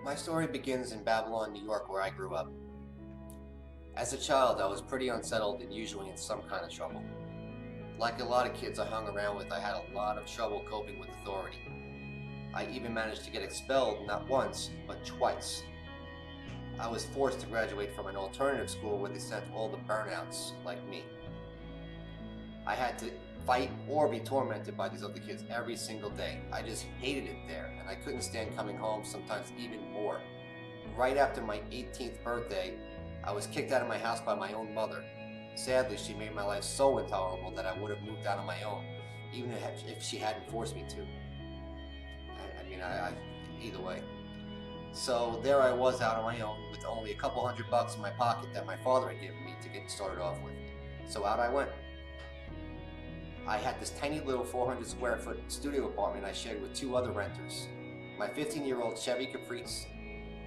My story begins in Babylon, New York, where I grew up. As a child, I was pretty unsettled and usually in some kind of trouble. Like a lot of kids I hung around with, I had a lot of trouble coping with authority. I even managed to get expelled not once, but twice. I was forced to graduate from an alternative school where they sent all the burnouts like me. I had to fight or be tormented by these other kids every single day. I just hated it there, and I couldn't stand coming home, sometimes even more. Right after my 18th birthday, I was kicked out of my house by my own mother. Sadly, she made my life so intolerable that I would have moved out on my own, even if she hadn't forced me to. Either way. So there I was out on my own with only a couple $100 in my pocket that my father had given me to get started off with. So out I went. I had this tiny little 400 square foot studio apartment I shared with two other renters, my 15-year-old Chevy Caprice,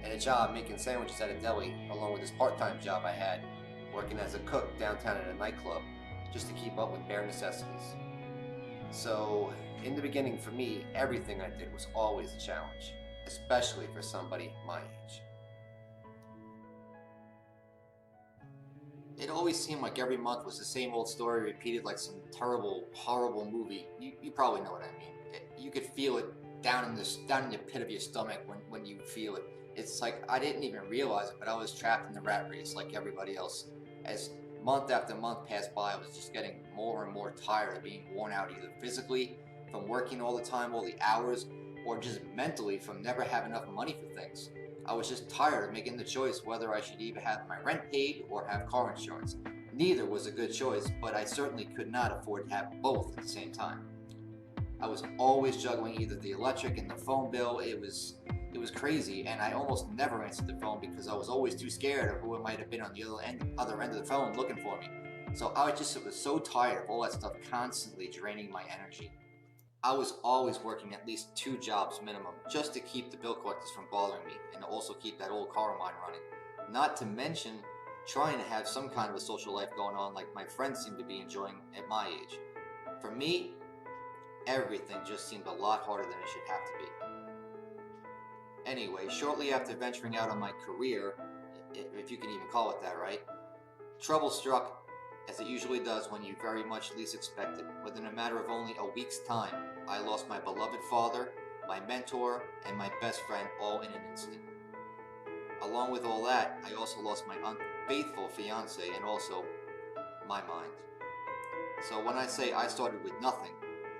and a job making sandwiches at a deli, along with this part-time job I had, working as a cook downtown at a nightclub, just to keep up with bare necessities. So, in the beginning for me, everything I did was always a challenge, especially for somebody my age. It always seemed like every month was the same old story repeated like some terrible, horrible movie. You probably know what I mean. You could feel it down in the pit of your stomach when you feel it. It's like I didn't even realize it, but I was trapped in the rat race like everybody else. As month after month passed by, I was just getting more and more tired of being worn out, either physically from working all the time, all the hours, or just mentally from never having enough money for things. I was just tired of making the choice whether I should either have my rent paid or have car insurance. Neither was a good choice, but I certainly could not afford to have both at the same time. I was always juggling either the electric and the phone bill. It was crazy, and I almost never answered the phone because I was always too scared of who it might have been on the other end of the phone looking for me. So I was so tired of all that stuff constantly draining my energy. I was always working at least 2 jobs minimum just to keep the bill collectors from bothering me and to also keep that old car of mine running. Not to mention trying to have some kind of a social life going on like my friends seem to be enjoying at my age. For me, everything just seemed a lot harder than it should have to be. Anyway, shortly after venturing out on my career, if you can even call it that, right? Trouble struck, as it usually does when you very much least expect it. Within a matter of only a week's time, I lost my beloved father, my mentor, and my best friend all in an instant. Along with all that, I also lost my unfaithful fiance and also my mind. So when I say I started with nothing,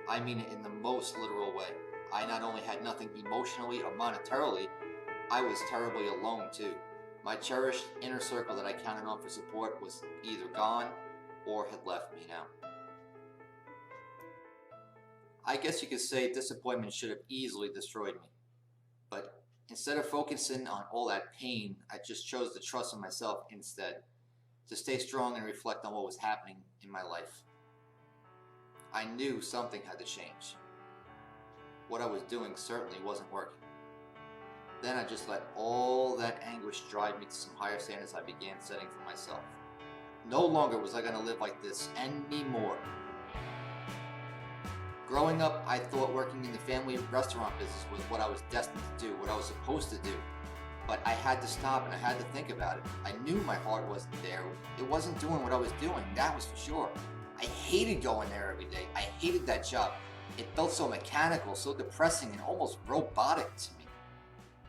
I mean it in the most literal way. I not only had nothing emotionally or monetarily, I was terribly alone too. My cherished inner circle that I counted on for support was either gone or had left me now. I guess you could say disappointment should have easily destroyed me. But instead of focusing on all that pain, I just chose to trust in myself instead, to stay strong and reflect on what was happening in my life. I knew something had to change. What I was doing certainly wasn't working. Then I just let all that anguish drive me to some higher standards I began setting for myself. No longer was I going to live like this anymore. Growing up, I thought working in the family restaurant business was what I was destined to do, what I was supposed to do. But I had to stop and I had to think about it. I knew my heart wasn't there. It wasn't doing what I was doing, that was for sure. I hated going there every day. I hated that job. It felt so mechanical, so depressing, and almost robotic to me.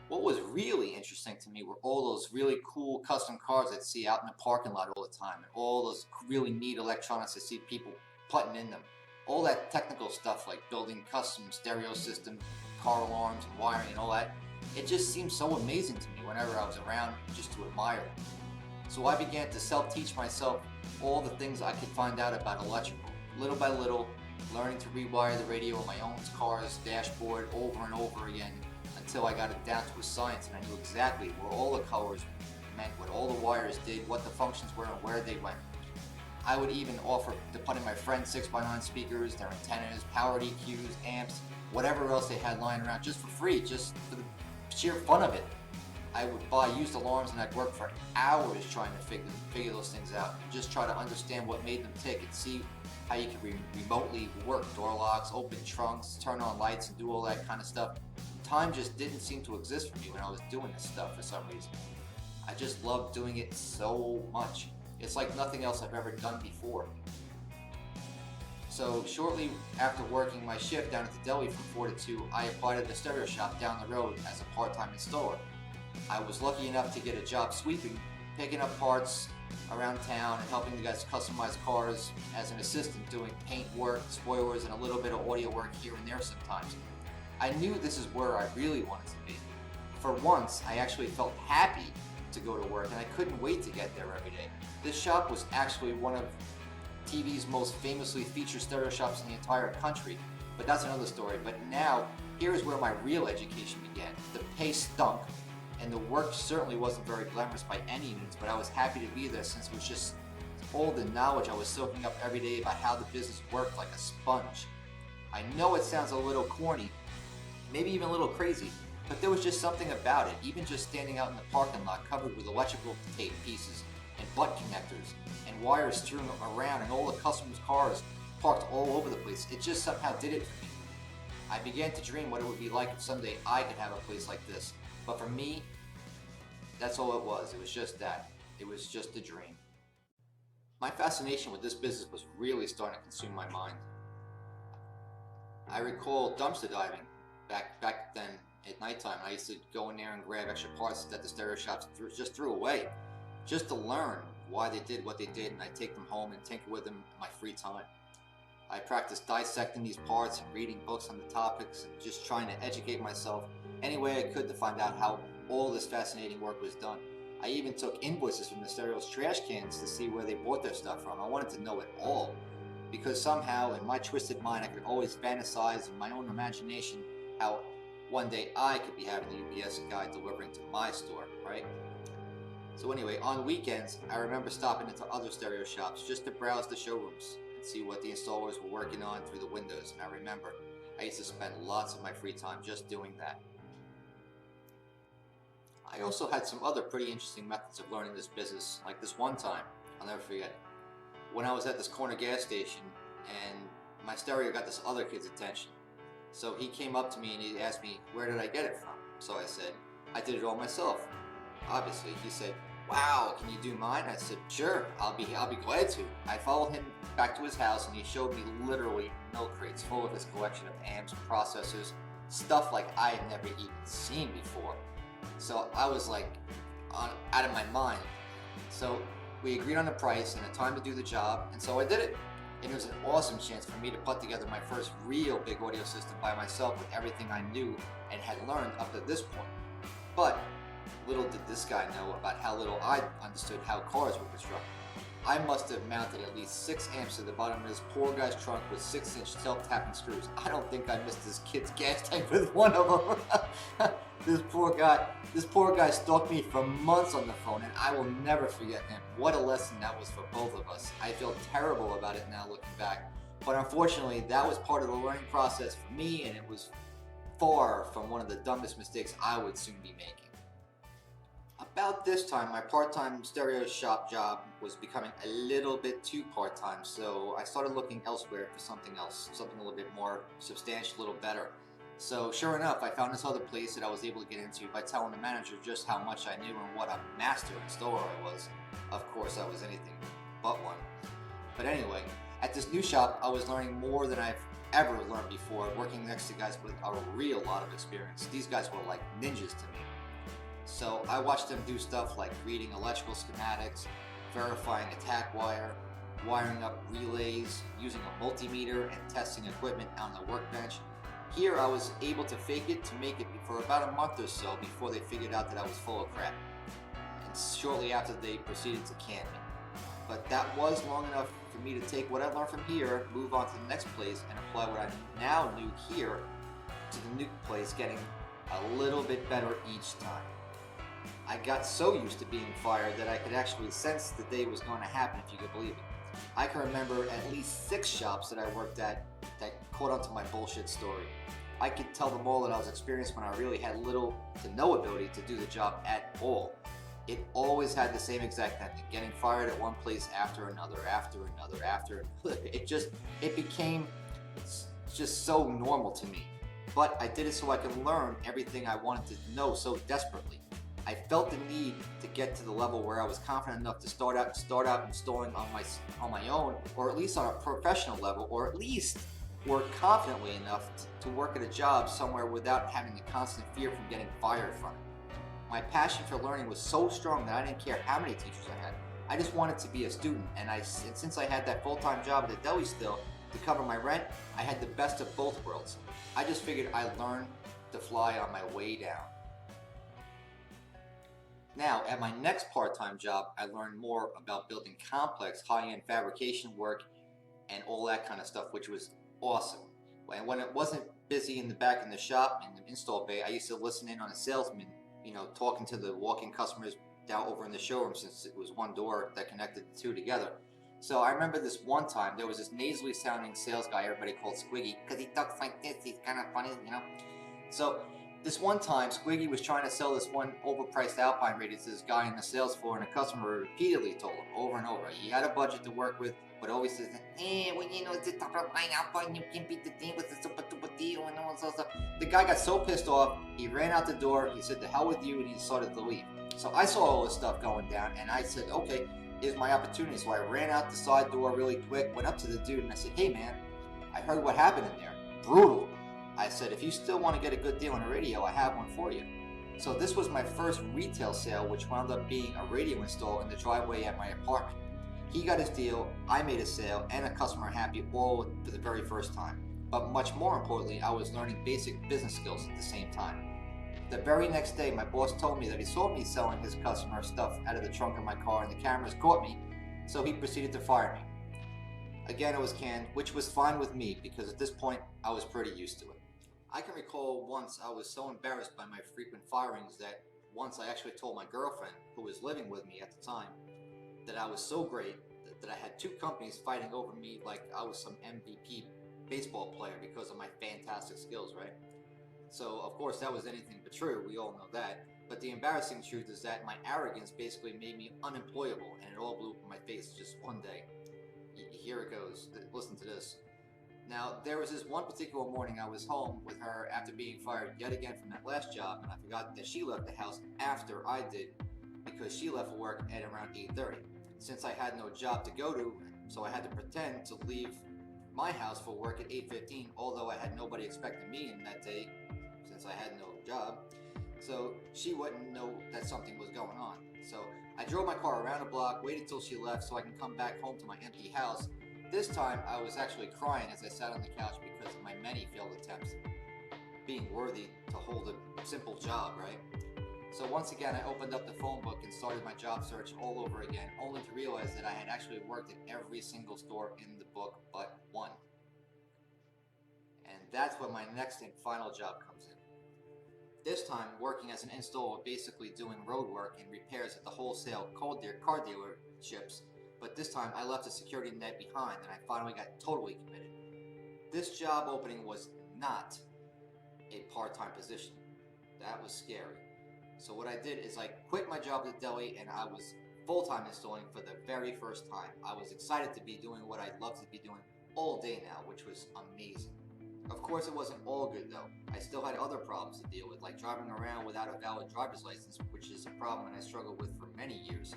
What was really interesting to me were all those really cool custom cars I'd see out in the parking lot all the time, and all those really neat electronics I see people putting in them. All that technical stuff like building custom stereo systems, car alarms, and wiring and all that. It just seemed so amazing to me whenever I was around just to admire it. So I began to self-teach myself all the things I could find out about electrical, little by little, learning to rewire the radio on my own car's dashboard over and over again until I got it down to a science and I knew exactly where all the colors meant, what all the wires did, what the functions were, and where they went. I would even offer to put in my friend's 6x9 speakers, their antennas, powered EQs, amps, whatever else they had lying around just for free, just for the sheer fun of it. I would buy used alarms and I'd work for hours trying to figure those things out. Just try to understand what made them tick and see how you could remotely work door locks, open trunks, turn on lights, and do all that kind of stuff. time just didn't seem to exist for me when I was doing this stuff for some reason. I just loved doing it so much. It's like nothing else I've ever done before. So shortly after working my shift down at the deli from 4 to 2, I applied at the stereo shop down the road as a part-time installer. I was lucky enough to get a job sweeping, picking up parts around town and helping the guys customize cars as an assistant, doing paint work, spoilers, and a little bit of audio work here and there sometimes. I knew this is where I really wanted to be. For once, I actually felt happy to go to work and I couldn't wait to get there every day. This shop was actually one of TV's most famously featured stereo shops in the entire country, but that's another story. But now, here's where my real education began. The pay stunk, and the work certainly wasn't very glamorous by any means, but I was happy to be there since it was just all the knowledge I was soaking up every day about how the business worked like a sponge. I know it sounds a little corny, maybe even a little crazy, but there was just something about it, even just standing out in the parking lot covered with electrical tape pieces and butt connectors and wires strewn around and all the customers' cars parked all over the place. It just somehow did it for me. I began to dream what it would be like if someday I could have a place like this. But for me, that's all it was. It was just that. It was just a dream. My fascination with this business was really starting to consume my mind. I recall dumpster diving back then at nighttime. I used to go in there and grab extra parts that the stereo shops just threw away, just to learn why they did what they did, and I'd take them home and tinker with them in my free time. I practiced dissecting these parts and reading books on the topics and just trying to educate myself any way I could to find out how all this fascinating work was done. I even took invoices from the stereo's trash cans to see where they bought their stuff from. I wanted to know it all, because somehow in my twisted mind I could always fantasize in my own imagination how one day I could be having the UPS guy delivering to my store, right? So anyway, on weekends, I remember stopping into other stereo shops just to browse the showrooms and see what the installers were working on through the windows. And I remember I used to spend lots of my free time just doing that. I also had some other pretty interesting methods of learning this business, like this one time, I'll never forget it. When I was at this corner gas station and my stereo got this other kid's attention. So he came up to me and he asked me, where did I get it from? So I said, I did it all myself. Obviously, he said, wow, can you do mine? I said, sure, I'll be glad to. I followed him back to his house and he showed me literally milk crates full of his collection of amps, processors, stuff like I had never even seen before. So I was like out of my mind. So we agreed on a price and a time to do the job, and so I did it. And it was an awesome chance for me to put together my first real big audio system by myself with everything I knew and had learned up to this point. But little did this guy know about how little I understood how cars were constructed. I must have mounted at least 6 amps to the bottom of this poor guy's trunk with 6-inch self-tapping screws. I don't think I missed this kid's gas tank with one of them. This poor guy stalked me for months on the phone, and I will never forget him. What a lesson that was for both of us. I feel terrible about it now looking back, but unfortunately that was part of the learning process for me, and it was far from one of the dumbest mistakes I would soon be making. About this time, my part-time stereo shop job was becoming a little bit too part-time, so I started looking elsewhere for something else, something a little bit more substantial, a little better. So sure enough, I found this other place that I was able to get into by telling the manager just how much I knew and what a master installer I was. Of course, I was anything but one. But anyway, at this new shop, I was learning more than I've ever learned before, working next to guys with a real lot of experience. These guys were like ninjas to me. So I watched them do stuff like reading electrical schematics, verifying attack wire, wiring up relays, using a multimeter, and testing equipment on the workbench. Here I was able to fake it to make it for about a month or so before they figured out that I was full of crap. And shortly after they proceeded to can me. But that was long enough for me to take what I learned from here, move on to the next place, and apply what I now knew here to the new place, getting a little bit better each time. I got so used to being fired that I could actually sense the day was going to happen, if you could believe it. I can remember at least 6 shops that I worked at that caught on to my bullshit story. I could tell them all that I was experienced when I really had little to no ability to do the job at all. It always had the same exact ending, getting fired at one place after another, after another. It became just so normal to me. But I did it so I could learn everything I wanted to know so desperately. I felt the need to get to the level where I was confident enough to start out installing on my own, or at least on a professional level, or at least work confidently enough to work at a job somewhere without having the constant fear from getting fired from it. My passion for learning was so strong that I didn't care how many teachers I had. I just wanted to be a student, and since I had that full-time job at the deli still to cover my rent, I had the best of both worlds. I just figured I'd learn to fly on my way down. Now, at my next part-time job, I learned more about building complex, high-end fabrication work and all that kind of stuff, which was awesome. And when it wasn't busy in the back in the shop, in the install bay, I used to listen in on a salesman, talking to the walk-in customers down over in the showroom, since it was one door that connected the two together. So I remember this one time, there was this nasally sounding sales guy everybody called Squiggy, because he talks like this, he's kind of funny. So this one time, Squiggy was trying to sell this one overpriced Alpine radio to this guy in the sales floor, and the customer repeatedly told him over and over he had a budget to work with, but always says, it's the top of line Alpine, you can't beat the thing with the super duper deal and all that stuff. The guy got so pissed off, he ran out the door, he said, "To hell with you," and he started to leave. So I saw all this stuff going down, and I said, okay, here's my opportunity. So I ran out the side door really quick, went up to the dude, and I said, "Hey man, I heard what happened in there. Brutal." I said, "If you still want to get a good deal on a radio, I have one for you." So this was my first retail sale, which wound up being a radio install in the driveway at my apartment. He got his deal, I made a sale, and a customer happy, all for the very first time. But much more importantly, I was learning basic business skills at the same time. The very next day, my boss told me that he saw me selling his customer stuff out of the trunk of my car, and the cameras caught me, so he proceeded to fire me. Again, it was canned, which was fine with me, because at this point, I was pretty used to it. I can recall once I was so embarrassed by my frequent firings that once I actually told my girlfriend, who was living with me at the time, that I was so great that I had two companies fighting over me like I was some MVP baseball player because of my fantastic skills, right? So, of course, that was anything but true, we all know that. But the embarrassing truth is that my arrogance basically made me unemployable, and it all blew up in my face just one day. Here it goes. Listen to this. Now, there was this one particular morning I was home with her after being fired yet again from that last job, and I forgot that she left the house after I did because she left for work at around 8:30. Since I had no job to go to, so I had to pretend to leave my house for work at 8:15, although I had nobody expecting me in that day since I had no job. So she wouldn't know that something was going on. So I drove my car around the block, waited till she left so I can come back home to my empty house. This time I was actually crying as I sat on the couch because of my many failed attempts being worthy to hold a simple job, right? So once again, I opened up the phone book and started my job search all over again, only to realize that I had actually worked at every single store in the book but one. And that's when my next and final job comes in. This time, working as an installer, basically doing road work and repairs at the wholesale car dealerships, but this time I left a security net behind and I finally got totally committed. This job opening was not a part-time position. That was scary. So what I did is I quit my job at the deli and I was full-time installing for the very first time. I was excited to be doing what I'd love to be doing all day now, which was amazing. Of course, it wasn't all good though. I still had other problems to deal with, like driving around without a valid driver's license, which is a problem I struggled with for many years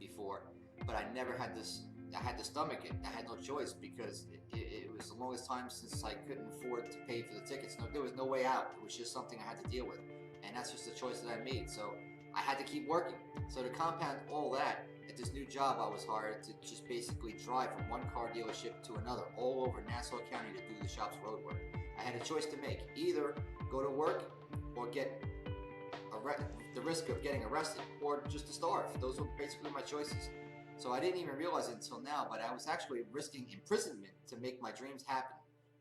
before. But I never had this. I had to stomach it. I had no choice because it was the longest time since I couldn't afford to pay for the tickets. No, there was no way out. It was just something I had to deal with, and that's just the choice that I made. So I had to keep working. So to compound all that, at this new job, I was hired to just basically drive from one car dealership to another, all over Nassau County to do the shop's road work. I had a choice to make: either go to work or get the risk of getting arrested, or just to starve. Those were basically my choices. So I didn't even realize it until now, but I was actually risking imprisonment to make my dreams happen.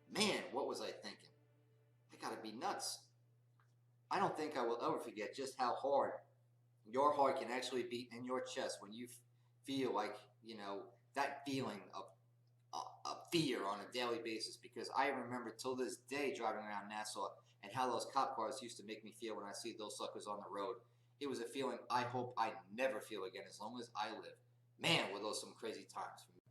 Man, what was I thinking? I gotta be nuts. I don't think I will ever forget just how hard your heart can actually beat in your chest when you feel like, that feeling of fear on a daily basis. Because I remember till this day driving around Nassau and how those cop cars used to make me feel when I see those suckers on the road. It was a feeling I hope I never feel again as long as I live. Man, were those some crazy times for me.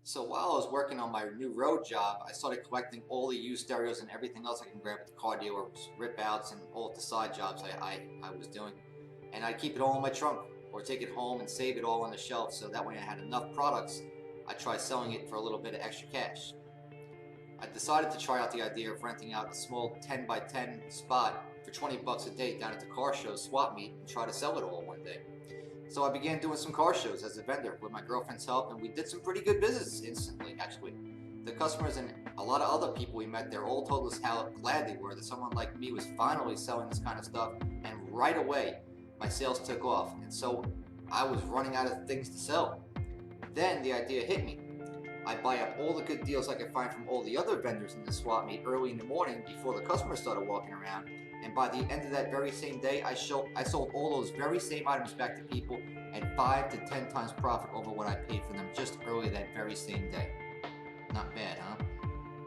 So while I was working on my new road job, I started collecting all the used stereos and everything else I can grab at the car dealers, rip outs, and all the side jobs I was doing. And I'd keep it all in my trunk or take it home and save it all on the shelf so that when I had enough products, I'd try selling it for a little bit of extra cash. I decided to try out the idea of renting out a small 10 by 10 spot for 20 bucks a day down at the car show swap meet and try to sell it all one day. So I began doing some car shows as a vendor with my girlfriend's help, and we did some pretty good business instantly, actually. The customers and a lot of other people we met there all told us how glad they were that someone like me was finally selling this kind of stuff, and right away my sales took off, and so I was running out of things to sell. Then the idea hit me. I buy up all the good deals I could find from all the other vendors in the swap meet early in the morning before the customers started walking around, and by the end of that very same day, I sold all those very same items back to people at 5 to 10 times profit over what I paid for them just early that very same day. Not bad, huh?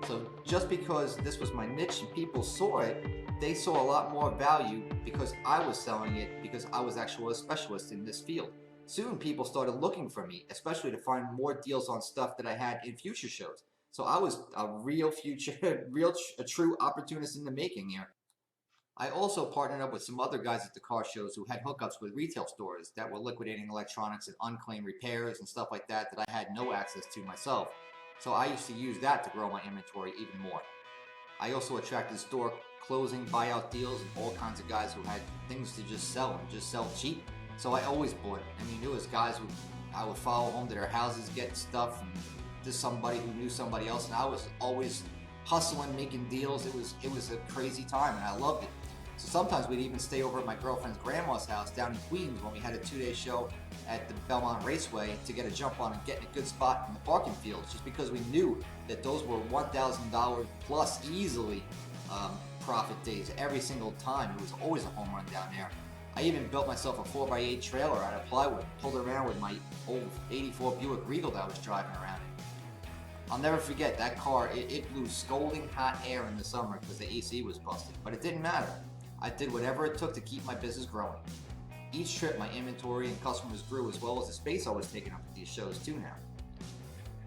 So just because this was my niche and people saw it, they saw a lot more value because I was selling it, because I was actually a specialist in this field. Soon people started looking for me, especially to find more deals on stuff that I had in future shows. So I was a real a true opportunist in the making here. I also partnered up with some other guys at the car shows who had hookups with retail stores that were liquidating electronics and unclaimed repairs and stuff like that I had no access to myself. So I used to use that to grow my inventory even more. I also attracted store closing buyout deals and all kinds of guys who had things to just sell and just sell cheap. So I always bought it. I mean, it was guys who I would follow home to their houses, get stuff from just somebody who knew somebody else, and I was always hustling, making deals. It was a crazy time, and I loved it. So sometimes we'd even stay over at my girlfriend's grandma's house down in Queens when we had a 2-day show at the Belmont Raceway to get a jump on and get in a good spot in the parking fields, just because we knew that those were $1,000 plus easily profit days every single time. It was always a home run down there. I even built myself a 4x8 trailer out of plywood, pulled it around with my old '84 Buick Regal that I was driving around in. I'll never forget that car. It blew scalding hot air in the summer because the AC was busted, but it didn't matter. I did whatever it took to keep my business growing. Each trip, my inventory and customers grew, as well as the space I was taking up at these shows too now.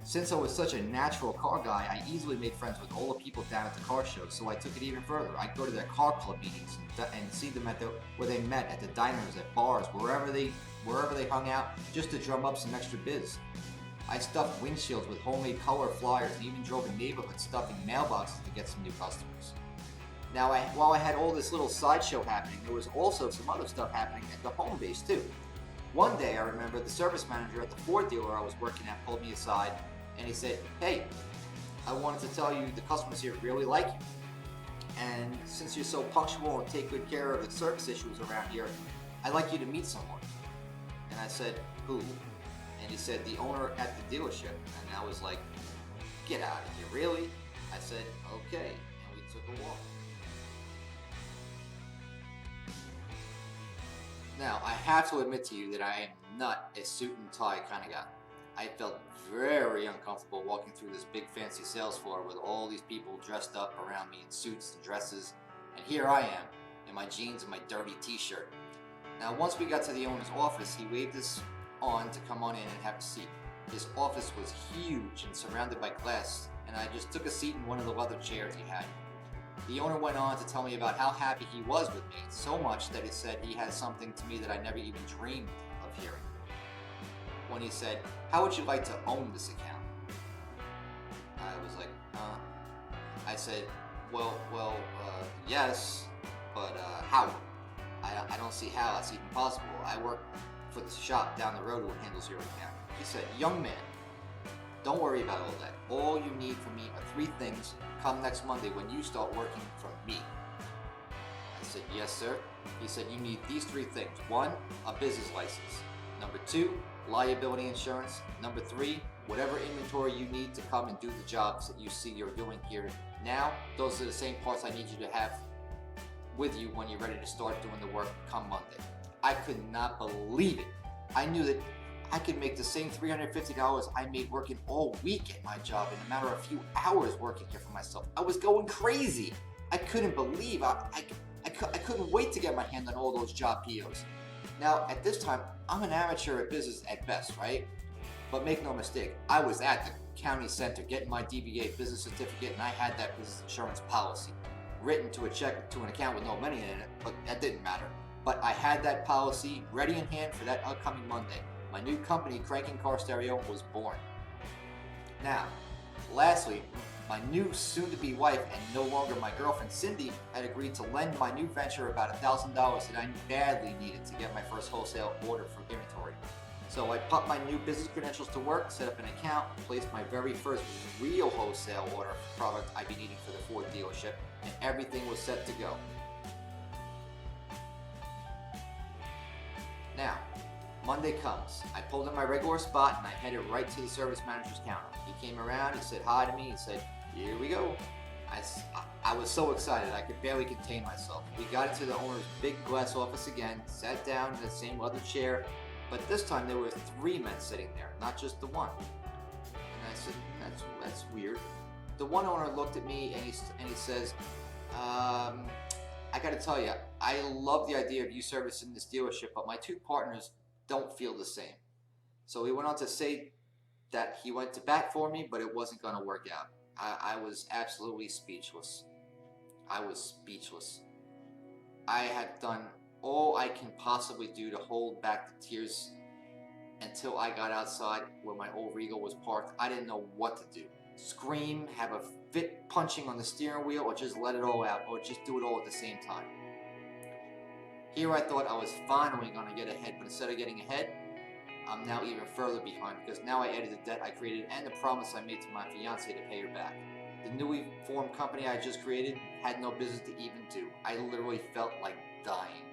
Since I was such a natural car guy, I easily made friends with all the people down at the car shows, so I took it even further. I'd go to their car club meetings and see them where they met, at the diners, at bars, wherever they hung out, just to drum up some extra biz. I stuffed windshields with homemade color flyers and even drove a neighborhood stuffing mailboxes to get some new customers. Now, while I had all this little sideshow happening, there was also some other stuff happening at the home base too. One day, I remember the service manager at the Ford dealer I was working at pulled me aside and he said, "Hey, I wanted to tell you the customers here really like you. And since you're so punctual and take good care of the service issues around here, I'd like you to meet someone." And I said, "Who?" And he said, "The owner at the dealership." And I was like, "Get out of here, really?" I said, "Okay." And we took a walk. Now, I have to admit to you that I am not a suit and tie kind of guy. I felt very uncomfortable walking through this big fancy sales floor with all these people dressed up around me in suits and dresses, and here I am in my jeans and my dirty t-shirt. Now, once we got to the owner's office, he waved us on to come on in and have a seat. His office was huge and surrounded by glass, and I just took a seat in one of the leather chairs he had. The owner went on to tell me about how happy he was with me, so much that he said he had something to me that I never even dreamed of hearing. When he said, "How would you like to own this account?" I was like, "Huh?" I said, well, yes, but how? I don't see how that's even possible. I work for the shop down the road who handles your account." He said, "Young man, don't worry about all that. All you need from me are 3 things come next Monday when you start working for me." I said, "Yes, sir." He said, "You need these 3 things. 1, a business license. Number 2, liability insurance. Number 3, whatever inventory you need to come and do the jobs that you see you're doing here now. Those are the same parts I need you to have with you when you're ready to start doing the work come Monday." I could not believe it. I knew that I could make the same $350 I made working all week at my job in a matter of a few hours working here for myself. I was going crazy. I couldn't believe I couldn't wait to get my hand on all those job POs. Now, at this time, I'm an amateur at business at best, right? But make no mistake, I was at the county center getting my DBA business certificate, and I had that business insurance policy written to a check to an account with no money in it, but that didn't matter. But I had that policy ready in hand for that upcoming Monday. My new company, Crankin Car Stereo, was born. Now, lastly, my new soon-to-be wife and no longer my girlfriend Cindy had agreed to lend my new venture about $1,000 that I badly needed to get my first wholesale order for inventory. So I put my new business credentials to work, set up an account, placed my very first real wholesale order for product I'd be needing for the Ford dealership, and everything was set to go. Now, Monday comes. I pulled in my regular spot and I headed right to the service manager's counter. He came around, he said hi to me, he said, "Here we go." I was so excited, I could barely contain myself. We got into the owner's big glass office again, sat down in the same leather chair, but this time there were 3 men sitting there, not just the one. And I said, that's weird. The one owner looked at me and he says, I gotta tell you, I love the idea of you servicing this dealership, but my 2 partners don't feel the same. So he went on to say that he went to bat for me, but it wasn't gonna work out. I was absolutely speechless. I was speechless. I had done all I can possibly do to hold back the tears until I got outside where my old Regal was parked. I didn't know what to do. Scream, have a fit punching on the steering wheel, or just let it all out, or just do it all at the same time. Here I thought I was finally going to get ahead, but instead of getting ahead, I'm now even further behind, because now I added the debt I created and the promise I made to my fiance to pay her back. The newly formed company I just created had no business to even do. I literally felt like dying.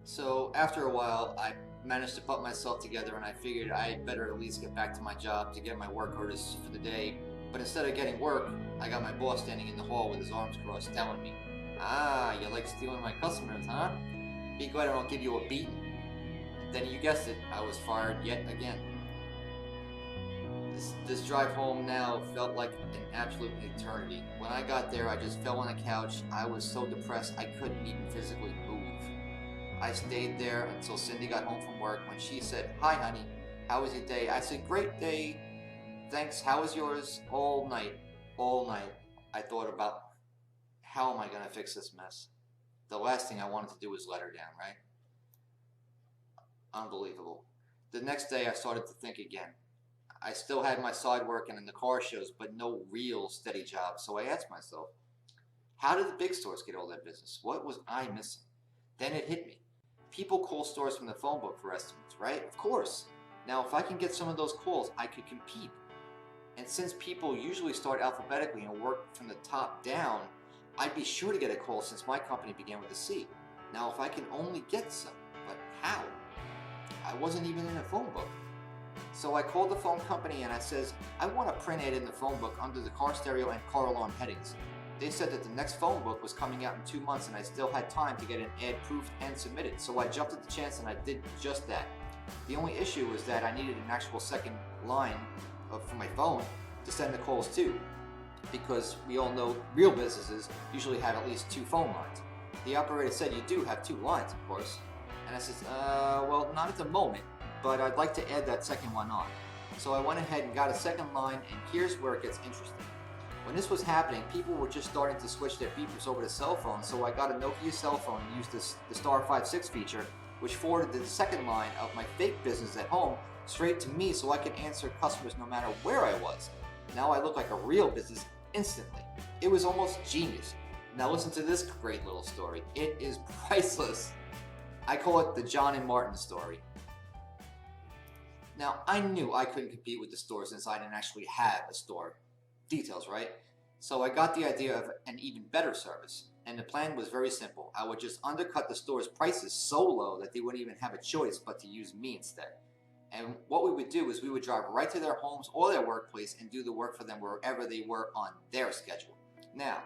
So after a while, I managed to put myself together, and I figured I'd better at least get back to my job to get my work orders for the day. But instead of getting work, I got my boss standing in the hall with his arms crossed telling me, "Ah, you like stealing my customers, huh? Be glad I don't give you a beating." And then you guessed it, I was fired yet again. This drive home now felt like an absolute eternity. When I got there, I just fell on the couch. I was so depressed I couldn't even physically move. I stayed there until Cindy got home from work. When she said, "Hi honey, how was your day?" I said, "Great day, thanks, how was yours?" All night I thought about, how am I going to fix this mess? The last thing I wanted to do was let her down, right? Unbelievable. The next day I started to think again. I still had my side working in the car shows, but no real steady job. So I asked myself, how did the big stores get all that business? What was I missing? Then it hit me. People call stores from the phone book for estimates, right? Of course. Now, if I can get some of those calls, I could compete. And since people usually start alphabetically and work from the top down, I'd be sure to get a call since my company began with a C. Now, if I can only get some, but how? I wasn't even in a phone book. So I called the phone company and I says, "I want a print ad in the phone book under the car stereo and car alarm headings." They said that the next phone book was coming out in 2 months and I still had time to get an ad proofed and submitted. So I jumped at the chance and I did just that. The only issue was that I needed an actual second line for my phone to send the calls to, because we all know real businesses usually have at least 2 phone lines. The operator said, "You do have 2 lines, of course." And I said, well, not at the moment, but I'd like to add that second one on. So I went ahead and got a second line, and here's where it gets interesting. When this was happening, people were just starting to switch their beepers over to cell phones, so I got a Nokia cell phone and used the star 56 feature, which forwarded the second line of my fake business at home straight to me so I could answer customers no matter where I was. Now I look like a real business instantly. It was almost genius. Now listen to this great little story. It is priceless. I call it the John and Martin story. Now, I knew I couldn't compete with the store since I didn't actually have a store. Details, right? So I got the idea of an even better service, and the plan was very simple. I would just undercut the store's prices so low that they wouldn't even have a choice but to use me instead. And what we would do is we would drive right to their homes or their workplace and do the work for them wherever they were on their schedule. Now,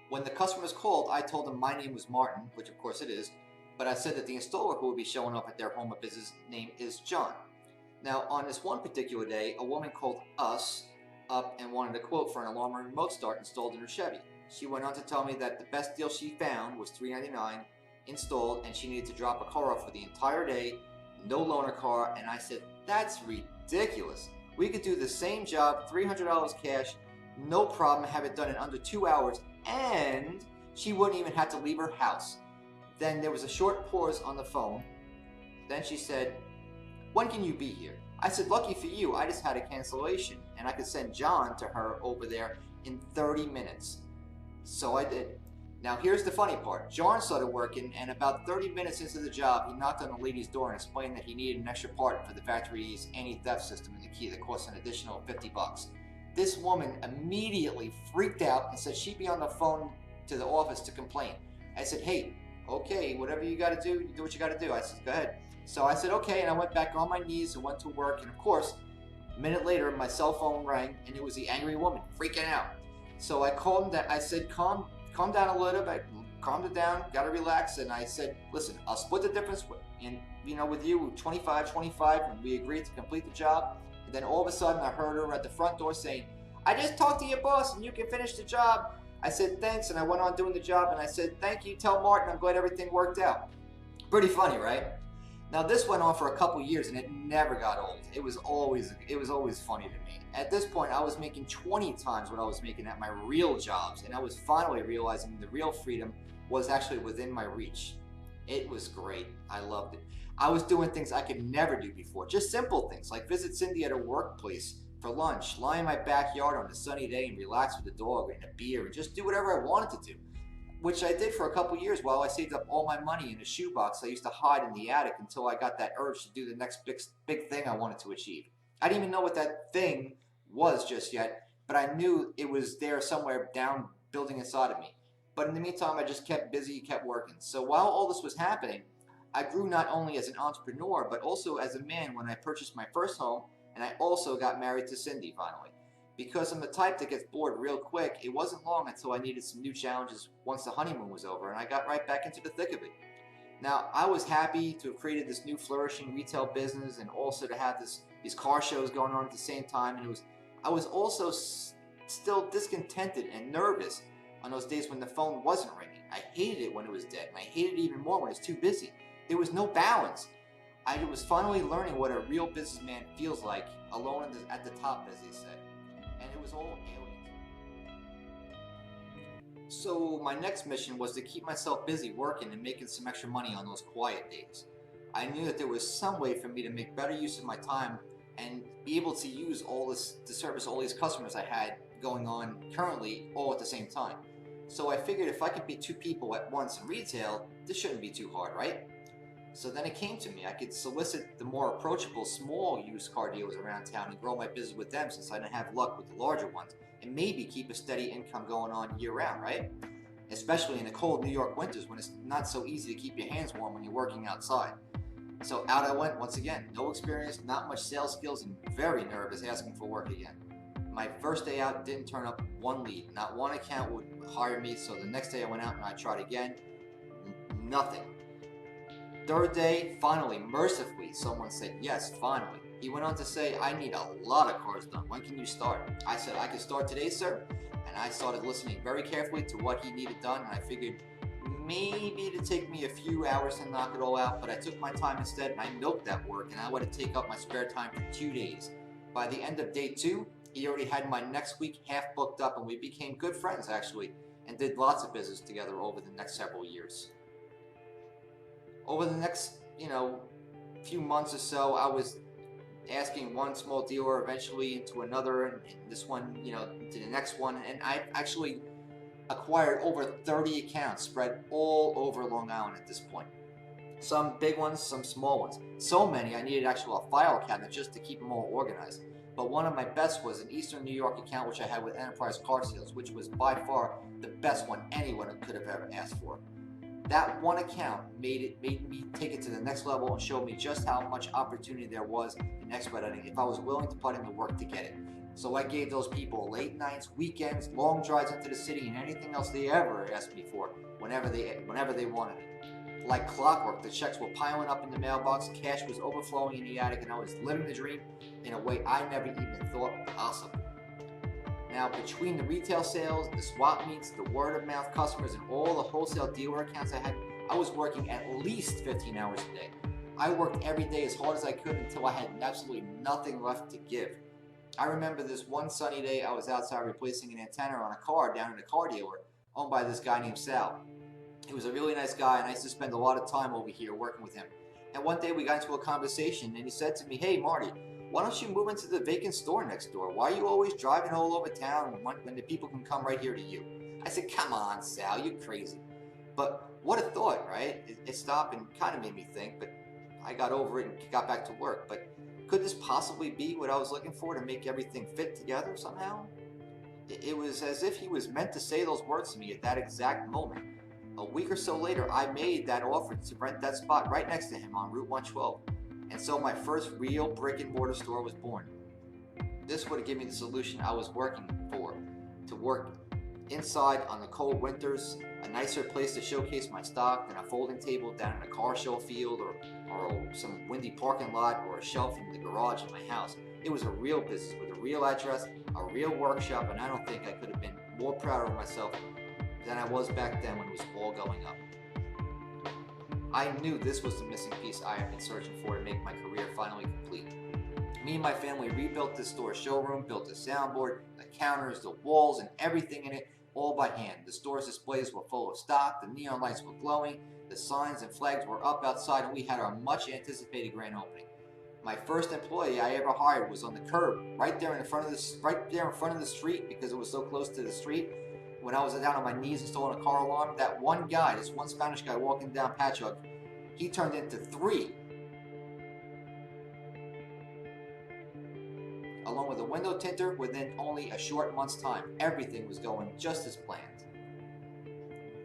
when the customers called, I told them my name was Martin, which of course it is, but I said that the installer who would be showing up at their home of business name is John. Now, on this one particular day, a woman called us up and wanted a quote for an alarm and remote start installed in her Chevy. She went on to tell me that the best deal she found was $399, installed, and she needed to drop a car off for the entire day, no loaner car. And I said, that's ridiculous. We could do the same job, $300 cash, no problem, have it done in under 2 hours, and she wouldn't even have to leave her house. Then there was a short pause on the phone. Then she said, when can you be here? I said, lucky for you, I just had a cancellation and I could send John to her over there in 30 minutes. So I did. Now here's the funny part. John started working, and about 30 minutes into the job, he knocked on the lady's door and explained that he needed an extra part for the factory's anti-theft system in the key that cost an additional $50. This woman immediately freaked out and said she'd be on the phone to the office to complain. I said, hey, okay, whatever you gotta do, you do what you gotta do. I said, go ahead. So I said, okay, and I went back on my knees and went to work, and of course, a minute later, my cell phone rang, and it was the angry woman freaking out. So I called him down. I said, calm down a little bit. Calmed it down, gotta relax, and I said, listen, I'll split the difference with you, 25, and we agreed to complete the job. And then all of a sudden, I heard her at the front door saying, I just talked to your boss, and you can finish the job. I said, thanks, and I went on doing the job, and I said, thank you, tell Martin I'm glad everything worked out. Pretty funny, right? Now this went on for a couple years, and it never got old. It was always funny to me. At this point, I was making 20 times what I was making at my real jobs, and I was finally realizing the real freedom was actually within my reach. It was great. I loved it. I was doing things I could never do before. Just simple things like visit Cindy at her workplace for lunch, lie in my backyard on a sunny day and relax with the dog and a beer and just do whatever I wanted to do. Which I did for a couple years while I saved up all my money in a shoebox I used to hide in the attic until I got that urge to do the next big thing I wanted to achieve. I didn't even know what that thing was just yet, but I knew it was there somewhere down building inside of me. But in the meantime, I just kept busy, kept working. So while all this was happening, I grew not only as an entrepreneur, but also as a man when I purchased my first home, and I also got married to Cindy finally. Because I'm the type that gets bored real quick, it wasn't long until I needed some new challenges once the honeymoon was over, and I got right back into the thick of it. Now, I was happy to have created this new flourishing retail business and also to have these car shows going on at the same time, and I was also still discontented and nervous on those days when the phone wasn't ringing. I hated it when it was dead, and I hated it even more when it was too busy. There was no balance. I was finally learning what a real businessman feels like, alone at the top, as they say. And it was all alien. So my next mission was to keep myself busy working and making some extra money on those quiet days. I knew that there was some way for me to make better use of my time and be able to use all this to service all these customers I had going on currently all at the same time. So I figured if I could be two people at once in retail, this shouldn't be too hard, right? So then it came to me. I could solicit the more approachable small used car dealers around town and grow my business with them since I didn't have luck with the larger ones, and maybe keep a steady income going on year round, right? Especially in the cold New York winters when it's not so easy to keep your hands warm when you're working outside. So out I went once again. No experience, not much sales skills, and very nervous asking for work again. My first day out didn't turn up one lead. Not one account would hire me, so the next day I went out and I tried again. Nothing. Third day, finally, mercifully, someone said, yes, finally. He went on to say, I need a lot of cars done. When can you start? I said, I can start today, sir. And I started listening very carefully to what he needed done, and I figured maybe it'd take me a few hours to knock it all out, but I took my time instead, and I milked that work, and I would take up my spare time for 2 days. By the end of day 2, he already had my next week half booked up, and we became good friends, actually, and did lots of business together over the next several years. Over the next, few months or so, I was asking one small dealer eventually into another, and this one, to the next one, and I actually acquired over 30 accounts spread all over Long Island at this point. Some big ones, some small ones. So many I needed actually a file cabinet just to keep them all organized. But one of my best was an Eastern New York account which I had with Enterprise Car Sales, which was by far the best one anyone could have ever asked for. That one account made me take it to the next level and showed me just how much opportunity there was in expediting if I was willing to put in the work to get it. So I gave those people late nights, weekends, long drives into the city, and anything else they ever asked me for whenever they wanted it. Like clockwork, the checks were piling up in the mailbox, cash was overflowing in the attic, and I was living the dream in a way I never even thought possible. Now, between the retail sales, the swap meets, the word-of-mouth customers, and all the wholesale dealer accounts I had, I was working at least 15 hours a day. I worked every day as hard as I could until I had absolutely nothing left to give. I remember this one sunny day I was outside replacing an antenna on a car down at a car dealer owned by this guy named Sal. He was a really nice guy, and I used to spend a lot of time over here working with him. And one day we got into a conversation, and he said to me, "Hey Marty, why don't you move into the vacant store next door? Why are you always driving all over town when the people can come right here to you?" I said, "Come on, Sal, you're crazy." But what a thought, right? It stopped and kind of made me think, but I got over it and got back to work. But could this possibly be what I was looking for to make everything fit together somehow? It was as if he was meant to say those words to me at that exact moment. A week or so later, I made that offer to rent that spot right next to him on Route 112. And so my first real brick and mortar store was born. This would have given me the solution I was working for, to work inside on the cold winters, a nicer place to showcase my stock than a folding table down in a car show field or some windy parking lot or a shelf in the garage of my house. It was a real business with a real address, a real workshop, and I don't think I could have been more proud of myself than I was back then when it was all going up. I knew this was the missing piece I had been searching for to make my career finally complete. Me and my family rebuilt this store showroom, built the soundboard, the counters, the walls, and everything in it, all by hand. The store's displays were full of stock, the neon lights were glowing, the signs and flags were up outside, and we had our much anticipated grand opening. My first employee I ever hired was on the curb, right there in front of the street, because it was so close to the street. When I was down on my knees installing a car alarm, that one guy, this one Spanish guy walking down Patchogue, he turned into 3. Along with a window tinter within only a short month's time. Everything was going just as planned.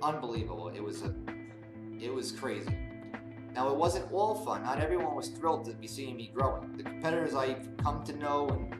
Unbelievable. It was crazy. Now, it wasn't all fun. Not everyone was thrilled to be seeing me growing. The competitors I've come to know and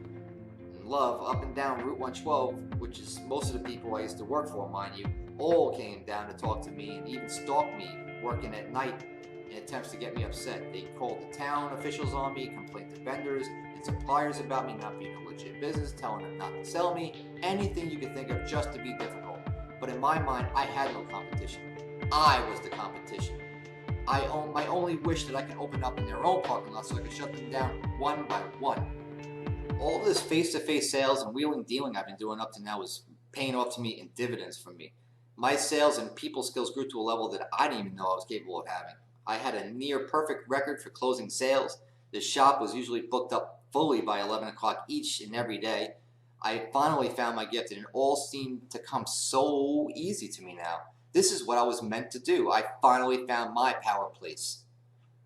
love up and down Route 112, which is most of the people I used to work for, mind you, all came down to talk to me and even stalked me working at night in attempts to get me upset. They called the town officials on me, complained to vendors and suppliers about me not being a legit business, telling them not to sell me, anything you could think of just to be difficult. But in my mind, I had no competition. I was the competition. I only wish that I could open up in their own parking lot so I could shut them down one by one. All this face-to-face sales and wheeling dealing I've been doing up to now is paying off to me in dividends for me. My sales and people skills grew to a level that I didn't even know I was capable of having. I had a near perfect record for closing sales. The shop was usually booked up fully by 11 o'clock each and every day. I finally found my gift, and it all seemed to come so easy to me now. This is what I was meant to do. I finally found my power place.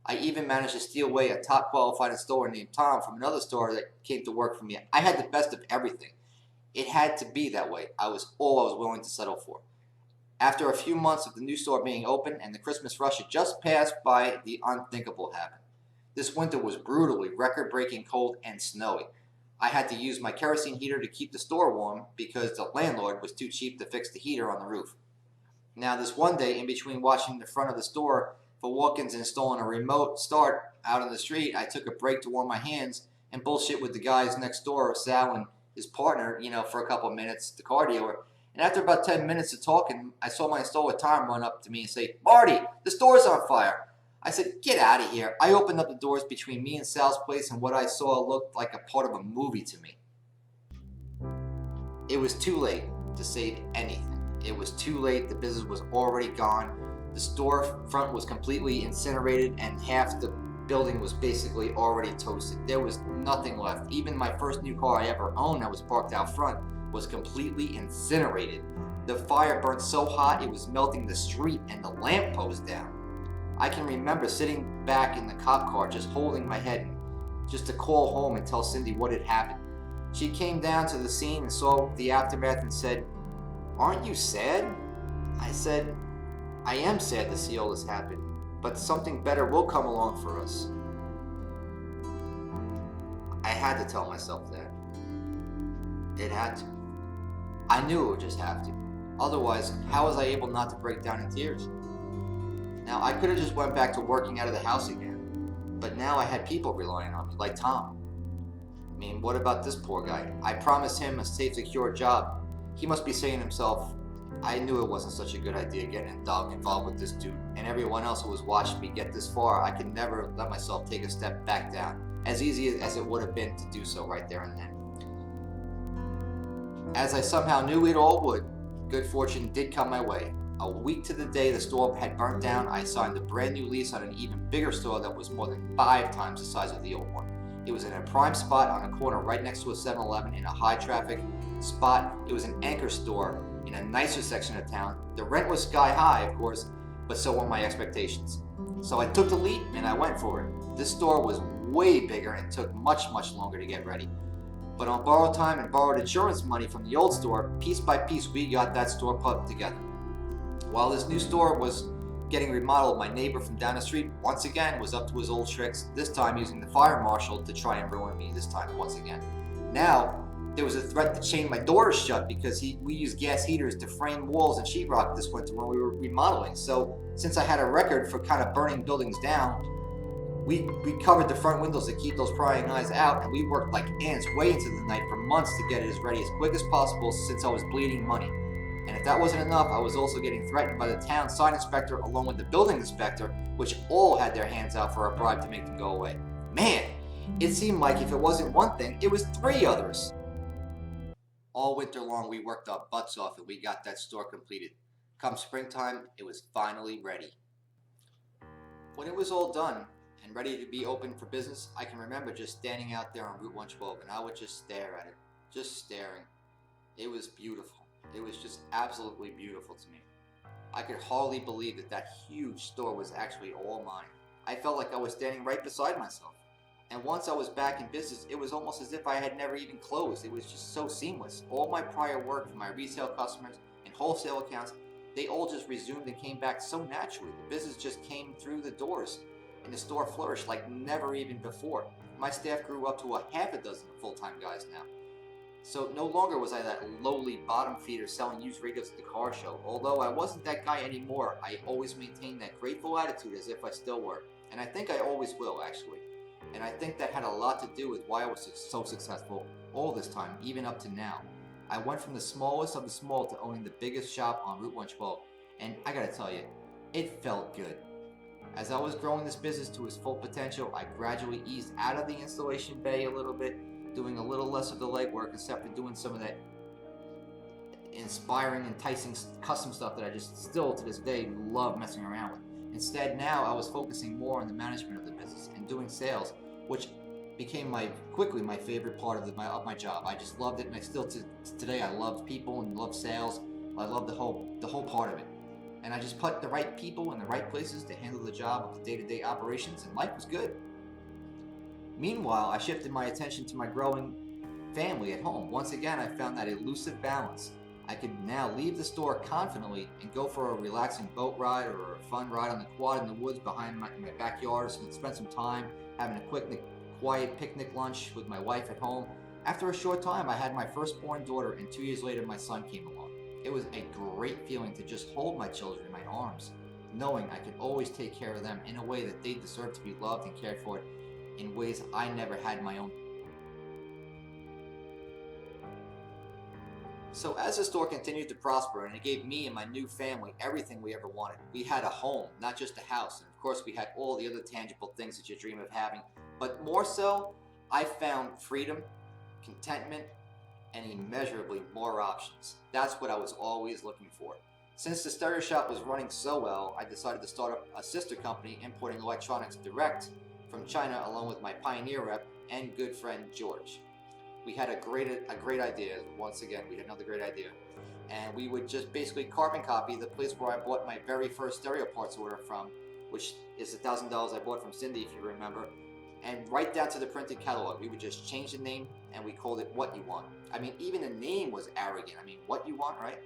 I even managed to steal away a top qualified installer named Tom from another store that came to work for me. I had the best of everything. It had to be that way. I was all I was willing to settle for. After a few months of the new store being open and the Christmas rush had just passed by, the unthinkable happened. This winter was brutally record-breaking cold and snowy. I had to use my kerosene heater to keep the store warm because the landlord was too cheap to fix the heater on the roof. Now, this one day, in between watching the front of the store for walk-ins and installing a remote start out on the street, I took a break to warm my hands and bullshit with the guys next door, Sal and his partner, for a couple of minutes, the car dealer. And after about 10 minutes of talking, I saw my installer Tom run up to me and say, "Marty, the store's on fire." I said, "Get out of here." I opened up the doors between me and Sal's place, and what I saw looked like a part of a movie to me. It was too late to save anything. It was too late. The business was already gone. The storefront was completely incinerated, and half the building was basically already toasted. There was nothing left. Even my first new car I ever owned that was parked out front was completely incinerated. The fire burnt so hot it was melting the street and the lamppost down. I can remember sitting back in the cop car just holding my head just to call home and tell Cindy what had happened. She came down to the scene and saw the aftermath and said, "Aren't you sad?" I said, "I am sad to see all this happen, but something better will come along for us." I had to tell myself that. It had to. I knew it would just have to. Otherwise, how was I able not to break down in tears? Now, I could have just went back to working out of the house again, but now I had people relying on me, like Tom. I mean, what about this poor guy? I promised him a safe, secure job. He must be saying to himself, I knew it wasn't such a good idea getting involved with this dude, and everyone else who was watching me get this far. I could never let myself take a step back down, as easy as it would have been to do so right there and then. As I somehow knew it all would, good fortune did come my way. A week to the day the store had burnt down, I signed a brand new lease on an even bigger store that was more than 5 times the size of the old one. It was in a prime spot on a corner right next to a 7-Eleven in a high traffic spot. It was an anchor store in a nicer section of town. The rent was sky high, of course, but so were my expectations. So I took the leap and I went for it. This store was way bigger and took much longer to get ready. But on borrowed time and borrowed insurance money from the old store, piece by piece we got that store put together. While this new store was getting remodeled, my neighbor from down the street once again was up to his old tricks, this time using the fire marshal to try and ruin me this time once again. Now, there was a threat to chain my doors shut because we used gas heaters to frame walls and sheetrock this winter when we were remodeling. So since I had a record for kind of burning buildings down, we covered the front windows to keep those prying eyes out, and we worked like ants way into the night for months to get it as ready as quick as possible since I was bleeding money. And if that wasn't enough, I was also getting threatened by the town sign inspector along with the building inspector, which all had their hands out for a bribe to make them go away. Man, it seemed like if it wasn't one thing, it was 3 others. All winter long, we worked our butts off and we got that store completed. Come springtime, it was finally ready. When it was all done and ready to be open for business, I can remember just standing out there on Route 112 and I would just stare at it, just staring. It was beautiful. It was just absolutely beautiful to me. I could hardly believe that huge store was actually all mine. I felt like I was standing right beside myself. And once I was back in business, it was almost as if I had never even closed. It was just so seamless. All my prior work for my resale customers and wholesale accounts, they all just resumed and came back so naturally. The business just came through the doors and the store flourished like never even before. My staff grew up to a half a dozen full-time guys now. So no longer was I that lowly bottom feeder selling used radios at the car show. Although I wasn't that guy anymore, I always maintained that grateful attitude as if I still were. And I think I always will, actually. And I think that had a lot to do with why I was so successful all this time, even up to now. I went from the smallest of the small to owning the biggest shop on Route 112. And I gotta tell you, it felt good. As I was growing this business to its full potential, I gradually eased out of the installation bay a little bit, doing a little less of the legwork, except for doing some of that inspiring, enticing custom stuff that I just still to this day love messing around with. Instead, now I was focusing more on the management of the business and doing sales, which became quickly my favorite part of my job. I just loved it, and I still today I love people and love sales. I love the whole part of it, and I just put the right people in the right places to handle the job of the day-to-day operations, and life was good. Meanwhile, I shifted my attention to my growing family at home. Once again, I found that elusive balance. I could now leave the store confidently and go for a relaxing boat ride or a fun ride on the quad in the woods behind my backyard, and spend some time having a quiet picnic lunch with my wife at home. After a short time, I had my firstborn daughter, and 2 years later, my son came along. It was a great feeling to just hold my children in my arms, knowing I could always take care of them in a way that they deserve to be loved and cared for in ways I never had my own. So as the store continued to prosper, and it gave me and my new family everything we ever wanted. We had a home, not just a house, and of course we had all the other tangible things that you dream of having. But more so, I found freedom, contentment, and immeasurably more options. That's what I was always looking for. Since the stereo shop was running so well, I decided to start up a sister company importing electronics direct from China, along with my pioneer rep and good friend George. We had a great idea. Once again, we had another great idea. And we would just basically carbon copy the place where I bought my very first stereo parts order from, which is the $1,000 I bought from Cindy, if you remember, and right down to the printed catalog. We would just change the name, and we called it What You Want. I mean, even the name was arrogant. I mean, What You Want, right?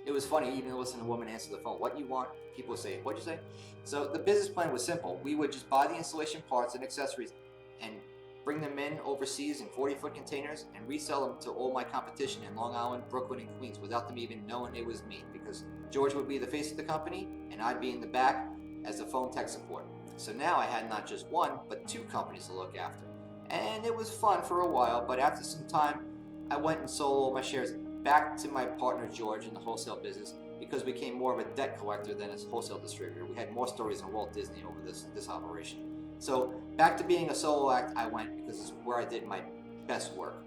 It was funny, even listening to a woman answer the phone, What You Want? People would say, what'd you say? So the business plan was simple. We would just buy the installation parts and accessories and bring them in overseas in 40-foot containers and resell them to all my competition in Long Island, Brooklyn, and Queens without them even knowing it was me, because George would be the face of the company and I'd be in the back as the phone tech support. So now I had not just one, but 2 companies to look after. And it was fun for a while, but after some time, I went and sold all my shares back to my partner George in the wholesale business because we became more of a debt collector than a wholesale distributor. We had more stories than Walt Disney over this operation. So back to being a solo act I went because it's where I did my best work.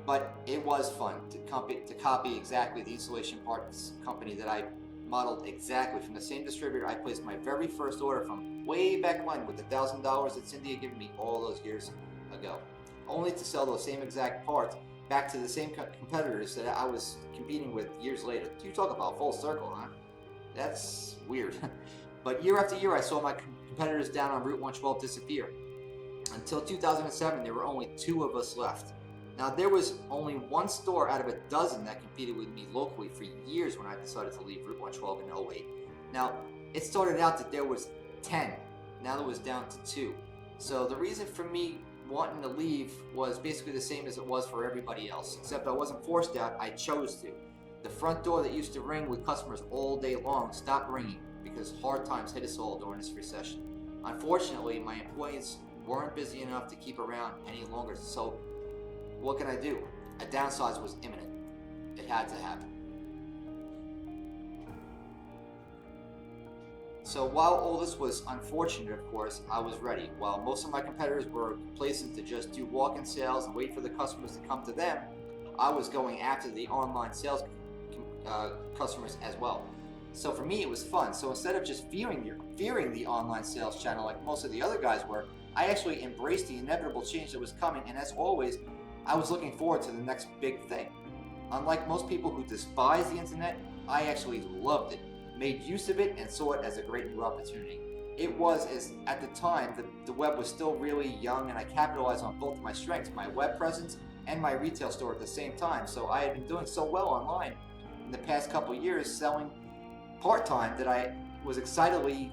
But it was fun to copy exactly the installation parts company that I modeled exactly from the same distributor I placed my very first order from way back when with the $1,000 that Cindy had given me all those years ago, only to sell those same exact parts back to the same competitors that I was competing with years later. You talk about full circle, huh? That's weird. But year after year I saw my competitors down on Route 112 disappear. Until 2007 there were only 2 of us left. Now, there was only 1 store out of a dozen that competed with me locally for years when I decided to leave Route 112 in 08. Now, it started out that there was 10. Now it was down to 2. So the reason for me wanting to leave was basically the same as it was for everybody else, except I wasn't forced out, I chose to. The front door that used to ring with customers all day long stopped ringing because hard times hit us all during this recession. Unfortunately, my employees weren't busy enough to keep around any longer, so what can I do? A downsize was imminent. It had to happen. So while all this was unfortunate, of course, I was ready. While most of my competitors were complacent to just do walk-in sales and wait for the customers to come to them, I was going after the online sales customers as well. So for me, it was fun. So instead of just fearing the online sales channel like most of the other guys were, I actually embraced the inevitable change that was coming, and as always, I was looking forward to the next big thing. Unlike most people who despise the internet, I actually loved it, made use of it, and saw it as a great new opportunity. It was, as at the time, the web was still really young, and I capitalized on both of my strengths, my web presence and my retail store at the same time. So I had been doing so well online in the past couple years, selling part-time, that I was excitedly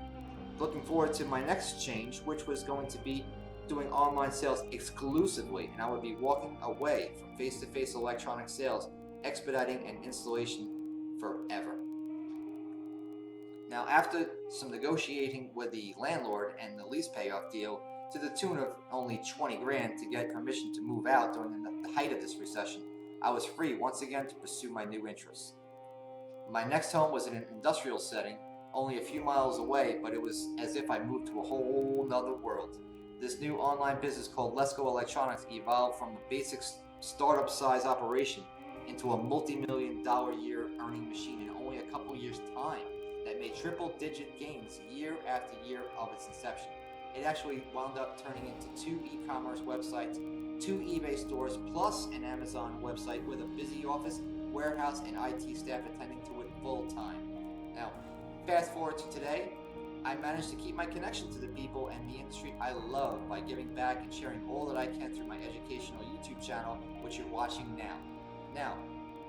looking forward to my next change, which was going to be doing online sales exclusively, and I would be walking away from face-to-face electronic sales, expediting an installation forever. Now, after some negotiating with the landlord and the lease payoff deal to the tune of only 20 grand to get permission to move out during the height of this recession, I was free once again to pursue my new interests. My next home was in an industrial setting, only a few miles away, but it was as if I moved to a whole nother world. This new online business called Lessco Electronics evolved from a basic startup size operation into a multi-million-dollar year earning machine in only a couple years' time that made triple-digit gains year after year of its inception. It actually wound up turning into 2 e-commerce websites, 2 eBay stores, plus an Amazon website with a busy office, warehouse, and IT staff attending to it full time. Now, fast forward to today, I managed to keep my connection to the people and the industry I love by giving back and sharing all that I can through my educational YouTube channel, which you're watching now. Now,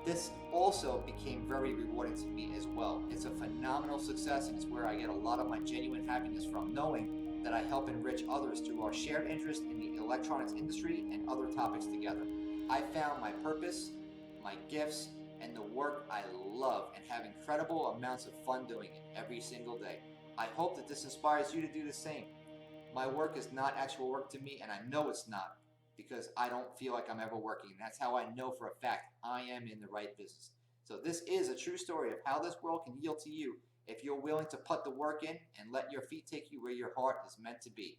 this also became very rewarding to me as well. It's a phenomenal success, and it's where I get a lot of my genuine happiness from, knowing that I help enrich others through our shared interest in the electronics industry and other topics together. I found my purpose, my gifts, and the work I love, and have incredible amounts of fun doing it every single day. I hope that this inspires you to do the same. My work is not actual work to me, and I know it's not, because I don't feel like I'm ever working. That's how I know for a fact I am in the right business. So this is a true story of how this world can yield to you if you're willing to put the work in and let your feet take you where your heart is meant to be.